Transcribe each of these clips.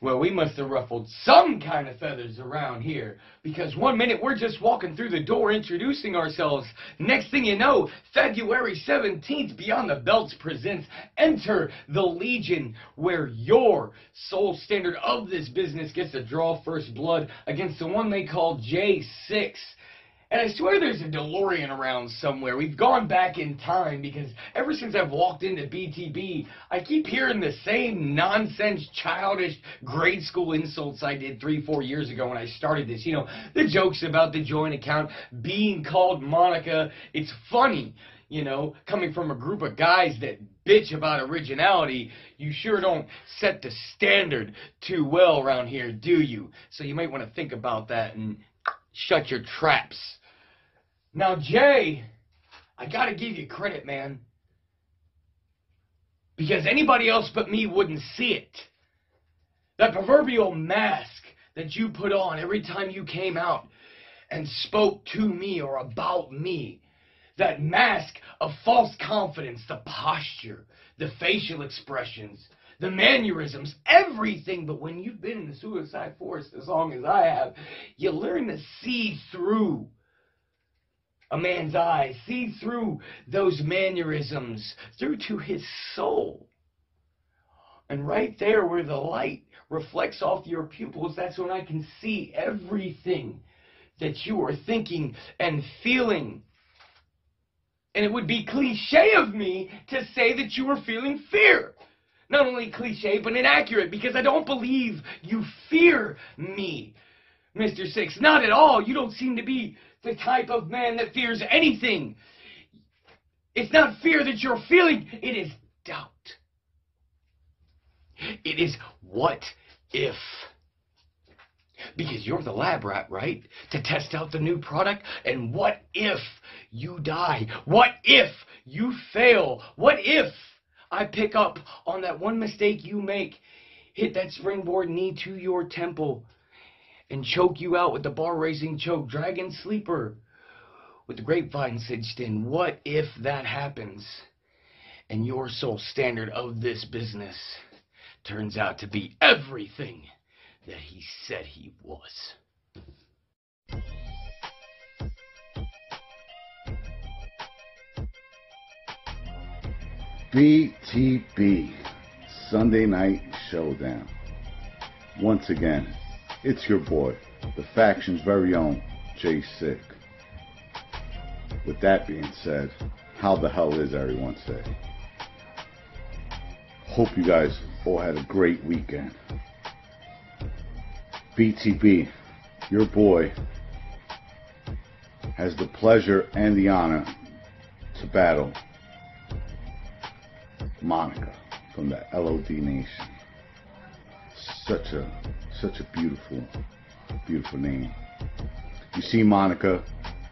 Well, we must have ruffled some kind of feathers around here, because one minute we're just walking through the door introducing ourselves. Next thing you know, February 17th, Beyond the Belts presents Enter the Legion, where your sole standard of this business gets to draw first blood against the one they call J6. And I swear there's a DeLorean around somewhere. We've gone back in time because ever since I've walked into BTB, I keep hearing the same nonsense, childish, grade school insults I did 3-4 years ago when I started this. You know, the jokes about the joint account being called Monica. It's funny, you know, coming from a group of guys that bitch about originality. You sure don't set the standard too well around here, do you? So you might want to think about that and shut your traps. Now, Jay, I gotta give you credit, man. Because anybody else but me wouldn't see it. That proverbial mask that you put on every time you came out and spoke to me or about me. That mask of false confidence, the posture, the facial expressions, the mannerisms, everything. But when you've been in the suicide force as long as I have, you learn to see through a man's eyes, see through those mannerisms, through to his soul. And right there where the light reflects off your pupils, that's when I can see everything that you are thinking and feeling. And it would be cliche of me to say that you were feeling fear. Not only cliche, but inaccurate, because I don't believe you fear me, Mr. Six. Not at all. You don't seem to be the type of man that fears anything. It's not fear that you're feeling. It is doubt. It is what if. Because you're the lab rat, right? To test out the new product. And what if you die? What if you fail? What if I pick up on that one mistake you make, hit that springboard knee to your temple, and choke you out with the bar-raising choke, dragon sleeper, with the grapevine cinched in? What if that happens, and your sole standard of this business turns out to be everything that he said he was? BTB, Sunday Night Showdown. Once again, it's your boy, the faction's very own J6. With that being said, how the hell is everyone today? Hope you guys all had a great weekend. BTB, your boy, has the pleasure and the honor to battle Monica from the LOD Nation. Such a beautiful, beautiful name. You see, Monica,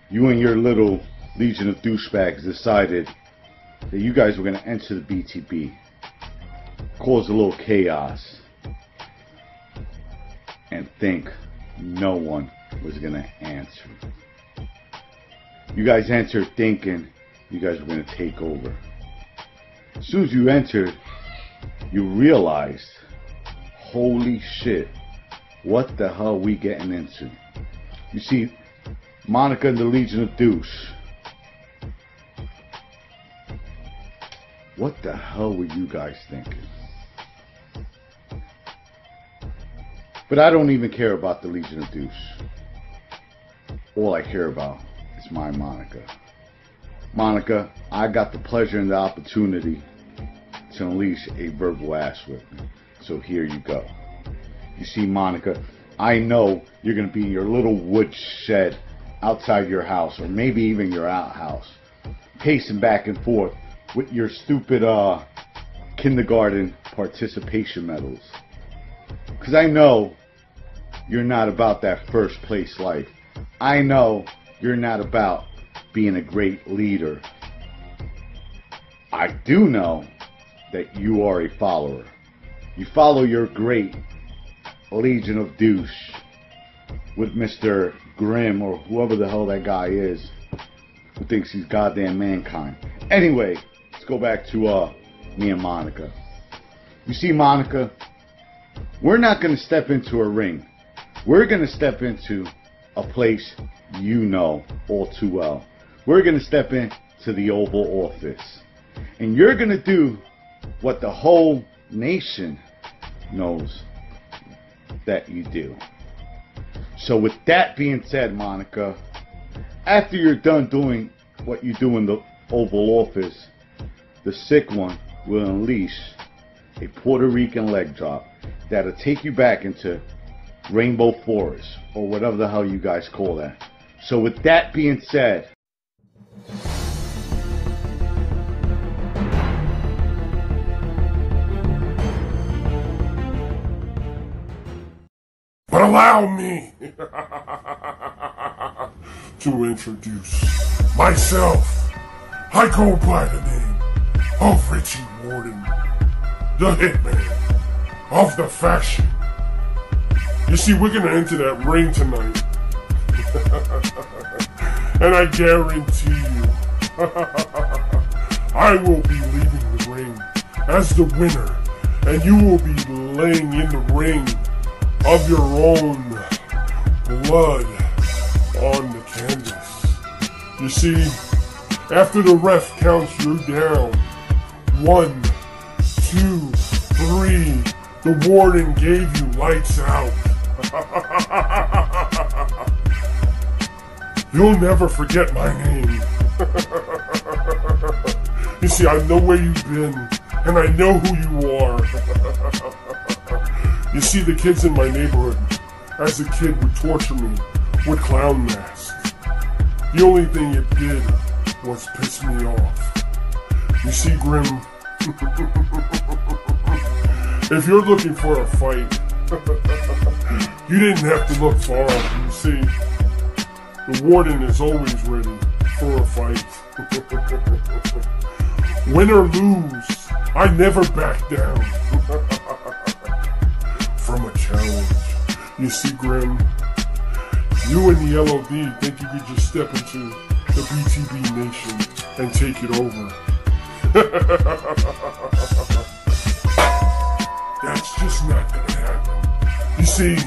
you and your little legion of douchebags decided that you guys were going to enter the BTB, cause a little chaos, and think no one was going to answer. You guys entered thinking you guys were going to take over. As soon as you entered, you realized, holy shit, what the hell we getting into? You see, Monica and the Legion of Douche, what the hell were you guys thinking? But I don't even care about the Legion of Douche. All I care about is my Monica. Monica, I got the pleasure and the opportunity to unleash a verbal ass whipping. So here you go. You see, Monica, I know you're going to be in your little wood shed outside your house, or maybe even your outhouse, pacing back and forth with your stupid kindergarten participation medals. Because I know you're not about that first place life. I know you're not about being a great leader. I do know that you are a follower. You follow your great Legion of Douche with Mr. Grimm, or whoever the hell that guy is, who thinks he's goddamn mankind. Anyway, let's go back to me and Monica. You see, Monica, we're not going to step into a ring. We're going to step into a place you know all too well. We're going to step into the Oval Office. And you're going to do what the whole nation knows that you do. So with that being said, Monica, after you're done doing what you do in the Oval Office, the sick one will unleash a Puerto Rican leg drop that'll take you back into Rainbow Forest, or whatever the hell you guys call that. So with that being said, but allow me to introduce myself. I go by the name of Richie Warden, the hitman of the faction. You see, we're gonna enter that ring tonight. And I guarantee you, I will be leaving the ring as the winner. And you will be laying in the ring of your own blood on the canvas. You see, after the ref counts you down, 1, 2, 3, the warden gave you lights out. You'll never forget my name. You see, I know where you've been, and I know who you are. You see, the kids in my neighborhood, as a kid, would torture me with clown masks. The only thing it did was piss me off. You see, Grim, if you're looking for a fight, you didn't have to look far. You see, the warden is always ready for a fight. Win or lose, I never back down from a challenge. You see, Grim, you and the LOD think you could just step into the BTB Nation and take it over. That's just not gonna happen. You see,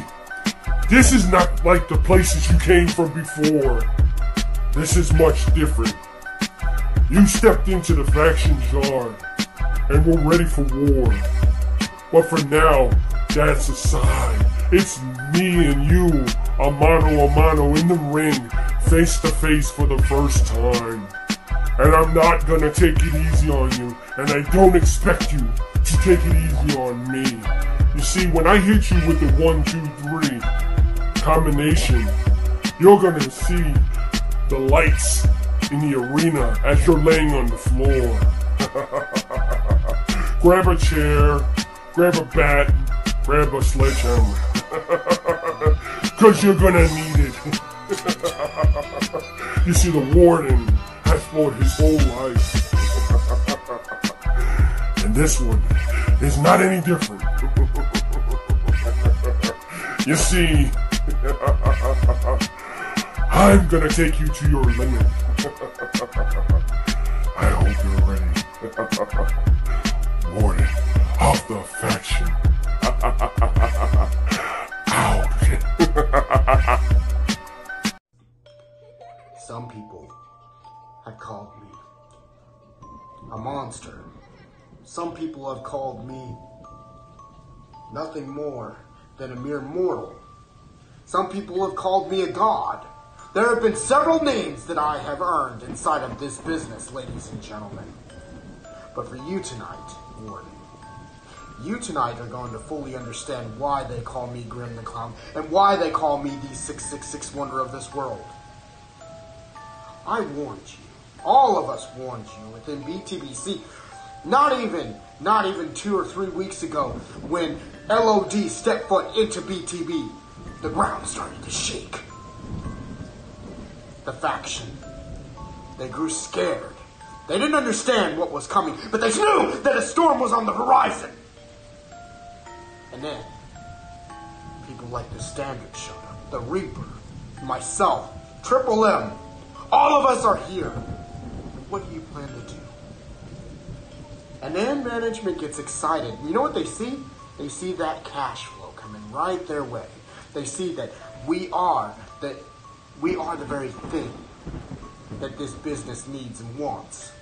this is not like the places you came from before. This is much different. You stepped into the faction's yard, and we're ready for war. But for now, that's aside. It's me and you, a mano in the ring, face to face for the first time. And I'm not gonna take it easy on you, and I don't expect you to take it easy on me. You see, when I hit you with the 1, 2, 3 combination, you're gonna see the lights in the arena as you're laying on the floor. Grab a chair, grab a bat, grab a sledgehammer. Cause you're gonna need it. You see, the warden has fought his whole life. And this one is not any different. You see, I'm gonna take you to your limit. I hope you're ready. Warden of the faction. Out. Some people have called me a monster. Some people have called me nothing more than a mere mortal. Some people have called me a god. There have been several names that I have earned inside of this business, ladies and gentlemen. But for you tonight, Warden, you tonight are going to fully understand why they call me Grim the Clown and why they call me the 666 wonder of this world. I warned you. All of us warned you within BTBC. Not even 2 or 3 weeks ago when LOD stepped foot into BTB. The ground started to shake. The faction, they grew scared. They didn't understand what was coming, but they knew that a storm was on the horizon. And then, people like the Standard showed up. The Reaper, myself, Triple M. All of us are here. What do you plan to do? And then management gets excited. You know what they see? They see that cash flow coming right their way. They see that we are the very thing that this business needs and wants.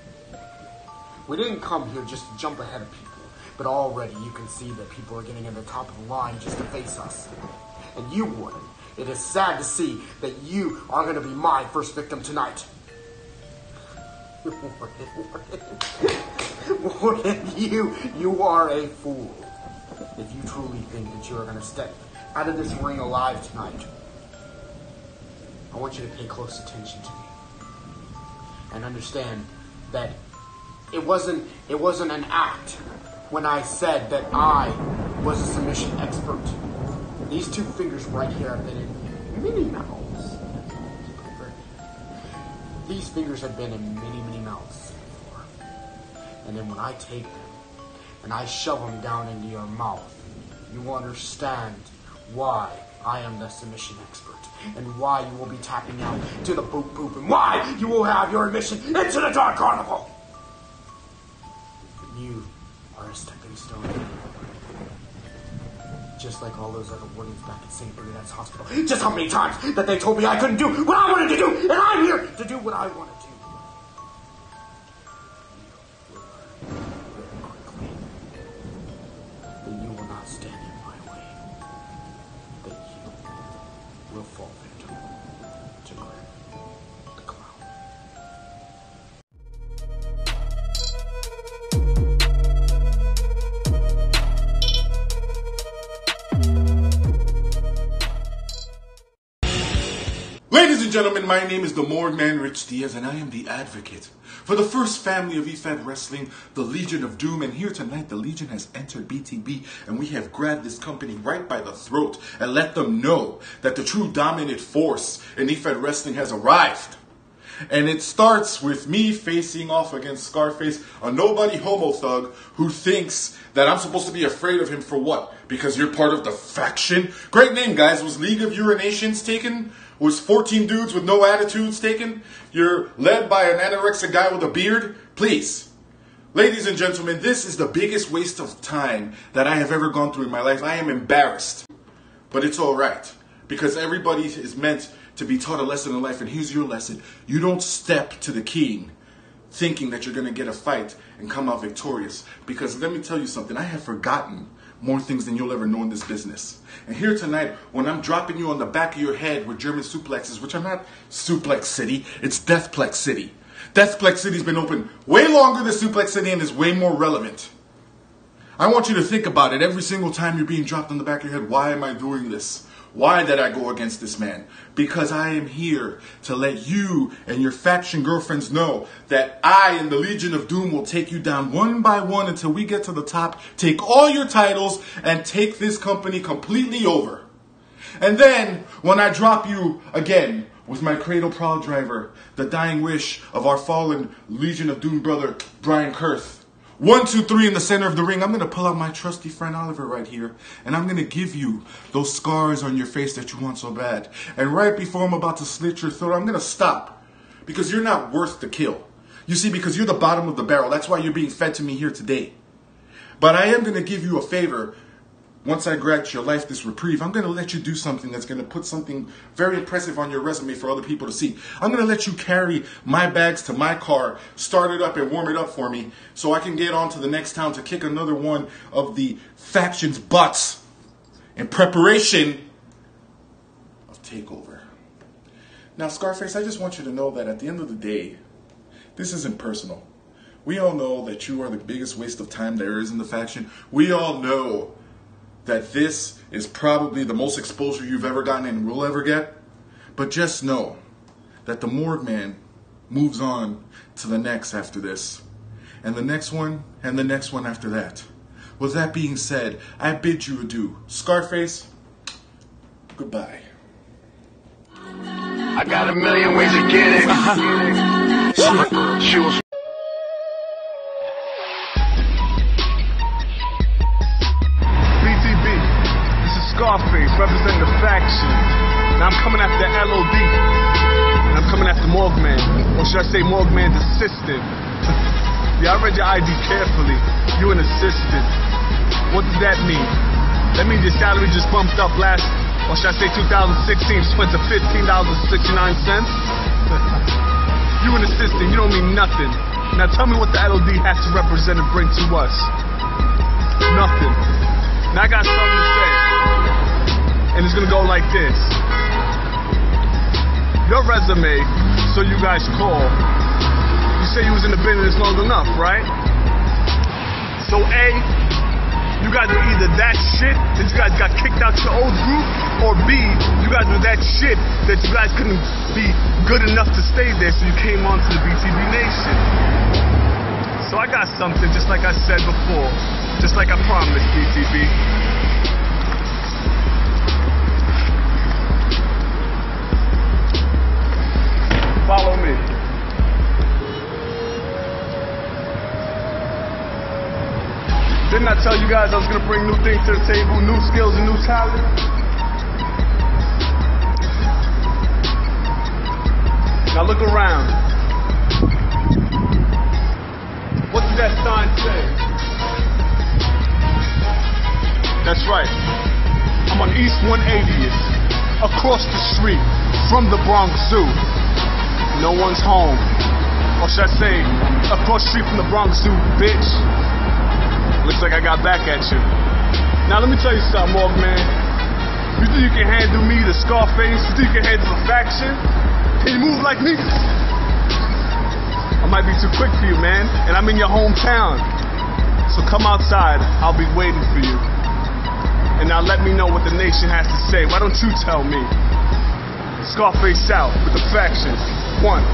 We didn't come here just to jump ahead of people, but already you can see that people are getting at the top of the line just to face us. And you wouldn't. It is sad to see that you are going to be my first victim tonight. Warren, you are a fool. If you truly think that you are going to step out of this ring alive tonight, I want you to pay close attention to me and understand that it wasn't an act when I said that I was a submission expert. These two fingers right here have been in many mouths. These fingers have been in many, many mouths before. And then when I take them and I shove them down into your mouth, you will understand why I am the submission expert and why you will be tapping out to the boop boop and why you will have your admission into the Dark Carnival. You are a stepping stone. Just like all those other wardens back at St. Bernadette's Hospital. Just how many times that they told me I couldn't do what I wanted to do, and I'm here to do what I want to do. You will learn very quickly that you will not stand in my way. That you will fall victim to Grim the Clown. Ladies and gentlemen, my name is the Morgue Man Rich Diaz, and I am the advocate for the first family of EFED Wrestling, the Legion of Doom. And here tonight, the Legion has entered BTB, and we have grabbed this company right by the throat and let them know that the true dominant force in EFED Wrestling has arrived. And it starts with me facing off against Scarface, a nobody homo thug who thinks that I'm supposed to be afraid of him for what? Because you're part of the faction? Great name, guys. Was League of Urinations taken? Was 14 dudes with no attitudes taken? You're led by an anorexic guy with a beard? Please. Ladies and gentlemen, this is the biggest waste of time that I have ever gone through in my life. I am embarrassed. But it's all right. Because everybody is meant to be taught a lesson in life. And here's your lesson. You don't step to the king thinking that you're going to get a fight and come out victorious. Because let me tell you something. I have forgotten more things than you'll ever know in this business. And here tonight, when I'm dropping you on the back of your head with German suplexes, which are not Suplex City, it's Deathplex City. Deathplex City's been open way longer than Suplex City and is way more relevant. I want you to think about it every single time you're being dropped on the back of your head. Why am I doing this? Why did I go against this man? Because I am here to let you and your faction girlfriends know that I and the Legion of Doom will take you down one by one until we get to the top, take all your titles, and take this company completely over. And then, when I drop you again with my Cradle Proud Driver, the dying wish of our fallen Legion of Doom brother, Brian Kurth, 1, 2, 3 in the center of the ring, I'm going to pull out my trusty friend Oliver right here, and I'm going to give you those scars on your face that you want so bad. And right before I'm about to slit your throat, I'm going to stop, because you're not worth the kill. You see, because you're the bottom of the barrel. That's why you're being fed to me here today. But I am going to give you a favor. Once I grant your life this reprieve, I'm going to let you do something that's going to put something very impressive on your resume for other people to see. I'm going to let you carry my bags to my car, start it up and warm it up for me so I can get on to the next town to kick another one of the faction's butts in preparation of takeover. Now, Scarface, I just want you to know that at the end of the day, this isn't personal. We all know that you are the biggest waste of time there is in the faction. We all know that this is probably the most exposure you've ever gotten and will ever get. But just know that the Morgue Man moves on to the next after this. And the next one, and the next one after that. With that being said, I bid you adieu. Scarface, goodbye. I got a million ways to get it. Shoes. Scarface, representing the faction. Now I'm coming after LOD. And I'm coming after Morgue Man. Or should I say Morgue Man's assistant? Yeah, I read your ID carefully. You an assistant. What does that mean? That means your salary just bumped up last, or should I say 2016, just went to $15.69. You an assistant, you don't mean nothing. Now tell me what the LOD has to represent and bring to us. Nothing. Now I got something to say. And it's gonna go like this. Your resume, so you guys call. You say you was in the business long enough, right? So A, you guys were either that shit that you guys got kicked out your old group, or B, you guys were that shit that you guys couldn't be good enough to stay there, so you came on to the BTB Nation. So I got something just like I said before, just like I promised, BTB. Follow me. Didn't I tell you guys I was gonna bring new things to the table, new skills and new talent? Now look around. What does that sign say? That's right. I'm on East 180th, across the street from the Bronx Zoo. No one's home. Or should I say, across the street from the Bronx Zoo, bitch. Looks like I got back at you. Now let me tell you something, Morg man. You think you can handle me, the Scarface? You think you can handle the faction? Can you move like me? I might be too quick for you, man. And I'm in your hometown. So come outside. I'll be waiting for you. And now let me know what the nation has to say. Why don't you tell me? Scarface out with the faction. 1.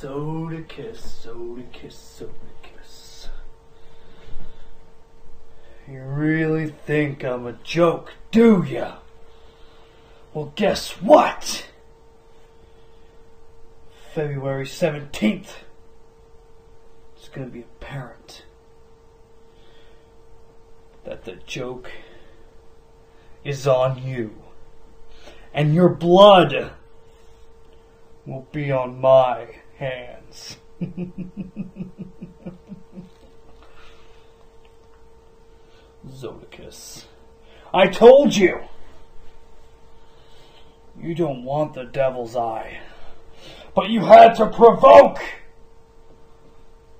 Zodicus, Zodicus, Zodicus. You really think I'm a joke, do ya? Well, guess what? February 17th, it's gonna be apparent that the joke is on you. And your blood will be on my hands. Zodicus, I told you! You don't want the devil's eye. But you had to provoke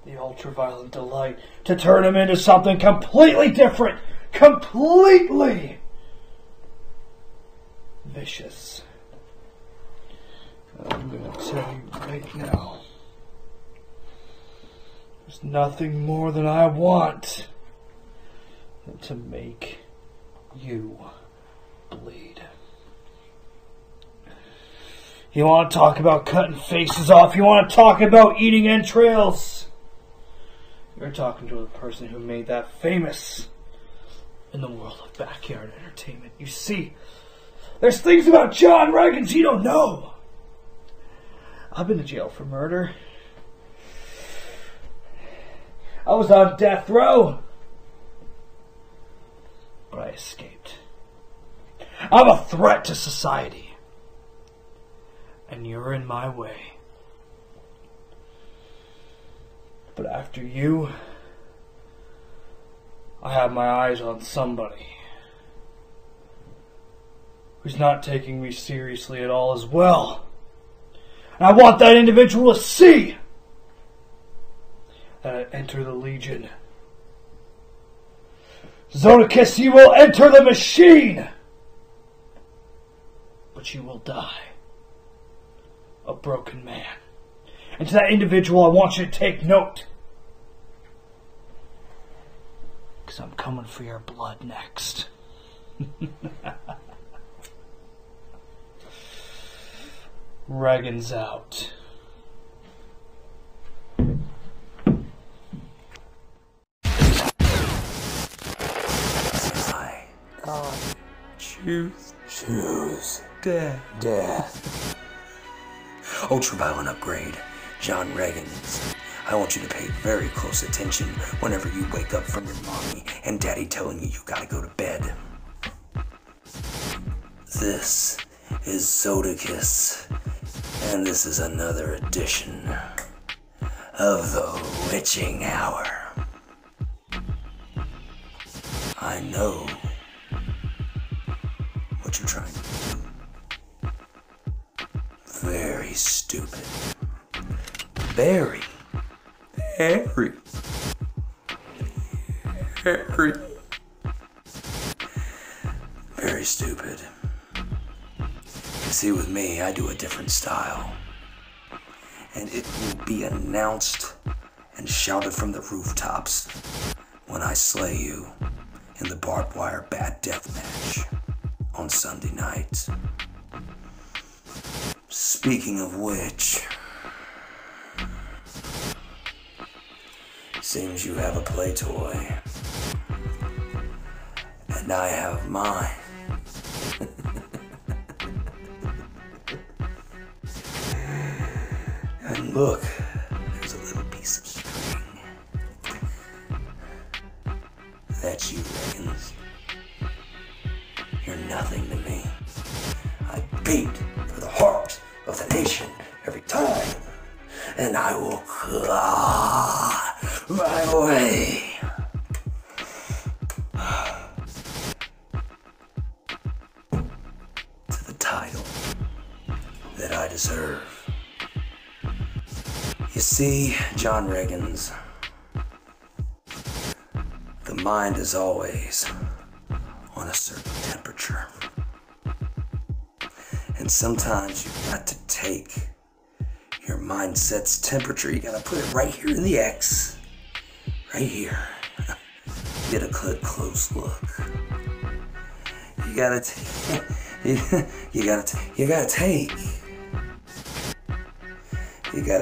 the ultraviolet delight to turn him into something completely different, completely vicious. I'm going to tell you right now, there's nothing more than I want than to make you bleed. You want to talk about cutting faces off? You want to talk about eating entrails? You're talking to the person who made that famous in the world of backyard entertainment. You see, there's things about John Reagans you don't know. I've been to jail for murder. I was on death row, but I escaped. I'm a threat to society. And you're in my way. But after you, I have my eyes on somebody. who's not taking me seriously at all as well. And I want that individual to see that I enter the Legion. Zodicus, you will enter the machine, but you will die a broken man. And to that individual, I want you to take note, because I'm coming for your blood next. Reagan's out. Choose death. Ultraviolet upgrade. John Reagans. I want you to pay very close attention whenever you wake up from your mommy and daddy telling you gotta go to bed. This is Zodicus, and this is another edition of the Witching Hour. I know what you're trying to do. Very stupid. Very stupid. See, with me, I do a different style. And it will be announced and shouted from the rooftops when I slay you in the barbed wire bad death match on Sunday night. Speaking of which, seems you have a play toy, and I have mine. And look, there's a little piece of string. That's you, Reagans. You're nothing to me. I beat for the heart of the nation every time, and I will claw my way to the title that I deserve. You see, John Reagans, the mind is always on a certain temperature. And sometimes you've got to take your mindset's temperature, you gotta put it right here in the X. Right here. Get a close look. You gotta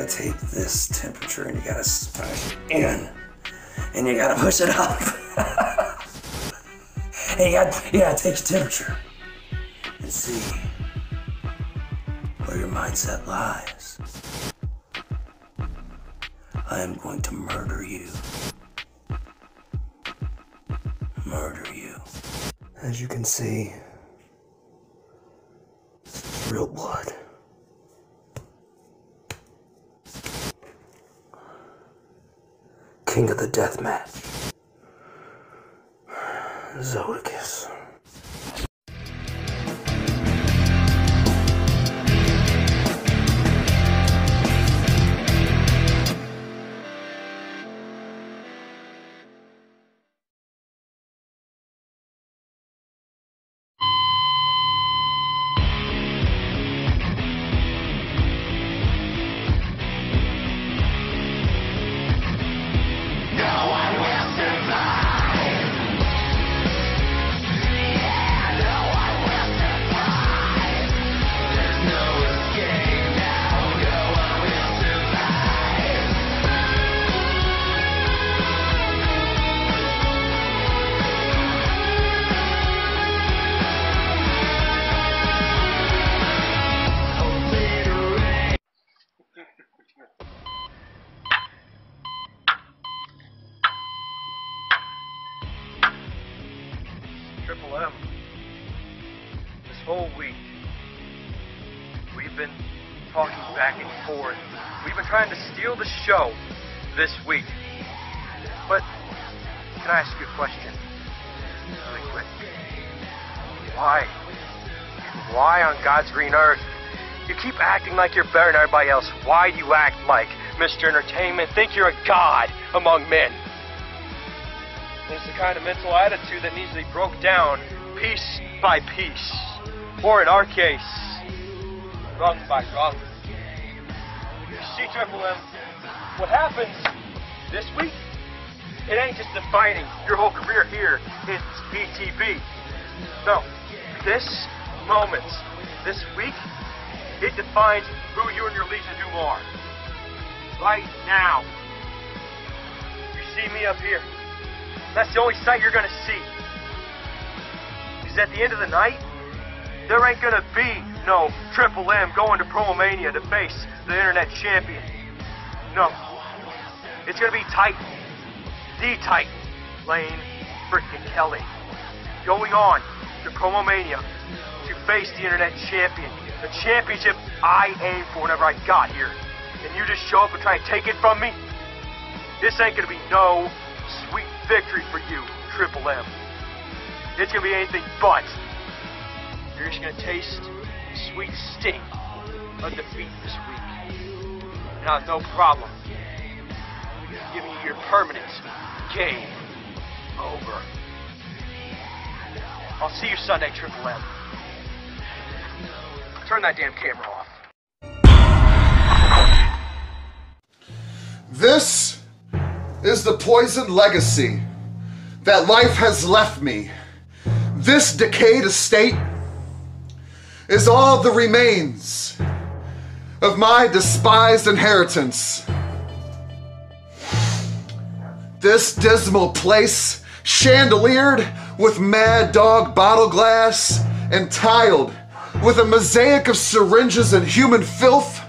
take this temperature and you gotta smash it in. And you gotta push it up. And you gotta take your temperature and see where your mindset lies. I am going to murder you. Murder you. As you can see, this is real blood. King of the Deathmatch. Zodicus. Triple M. This whole week, we've been talking back and forth. We've been trying to steal the show this week. But, can I ask you a question? Really quick. Why Why on God's green earth? You keep acting like you're better than everybody else. Why do you act like Mr. Entertainment? Think you're a god among men. It's the kind of mental attitude that needs to be broke down piece by piece. Or in our case, rung by rung. You see, Triple M, what happens this week, it ain't just defining your whole career here in BTB. No, this moment, this week, it defines who you and your Legion do are. Right now. You see me up here. That's the only sight you're gonna see. Because at the end of the night, there ain't gonna be no Triple M going to Promomania to face the Internet Champion. No. It's gonna be Titan. The Titan. Lane freaking Kelly. Going on to Promomania to face the Internet Champion. The championship I aimed for whenever I got here. And you just show up and try and take it from me? This ain't gonna be no sweet victory for you, Triple M. It's gonna be anything but. You're just gonna taste the sweet sting of defeat this week. And I'll have no problem giving you your permanent game over. I'll see you Sunday, Triple M. Turn that damn camera off. This is the poisoned legacy that life has left me. This decayed estate is all the remains of my despised inheritance. This dismal place, chandeliered with Mad Dog bottle glass and tiled with a mosaic of syringes and human filth.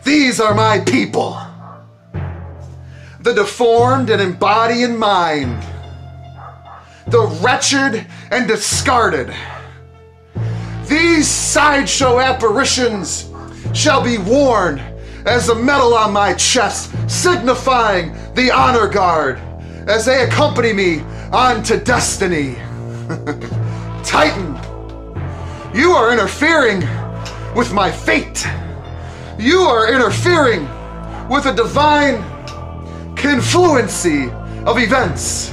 These are my people. The deformed and embodying mind. The wretched and discarded. These sideshow apparitions shall be worn as a medal on my chest, signifying the honor guard as they accompany me on to destiny. Titan, you are interfering with my fate. You are interfering with a divine confluency of events.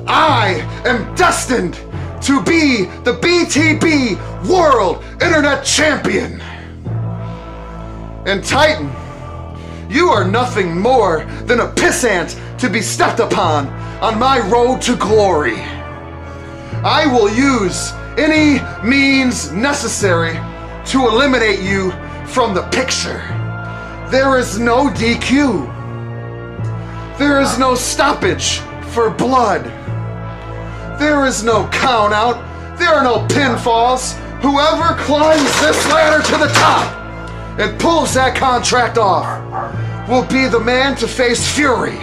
I am destined to be the BTB World Internet Champion. And Titan, you are nothing more than a pissant to be stepped upon on my road to glory. I will use any means necessary to eliminate you from the picture. There is no DQ. There is no stoppage for blood. There is no count out. There are no pinfalls. Whoever climbs this ladder to the top and pulls that contract off will be the man to face Fury.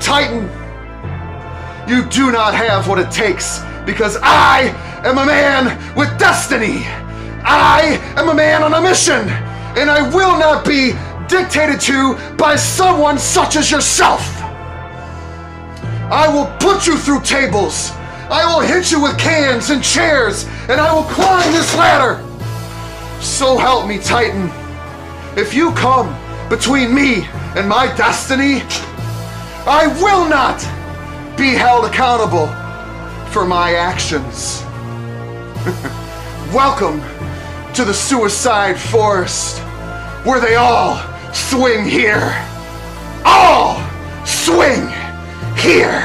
Titan, you do not have what it takes because I am a man with destiny. I am a man on a mission, and I will not be dictated to by someone such as yourself. I will put you through tables. I will hit you with cans and chairs, and I will climb this ladder. So help me, Titan. If you come between me and my destiny, I will not be held accountable for my actions. Welcome to the Suicide Forest, where they all swing here. All swing here.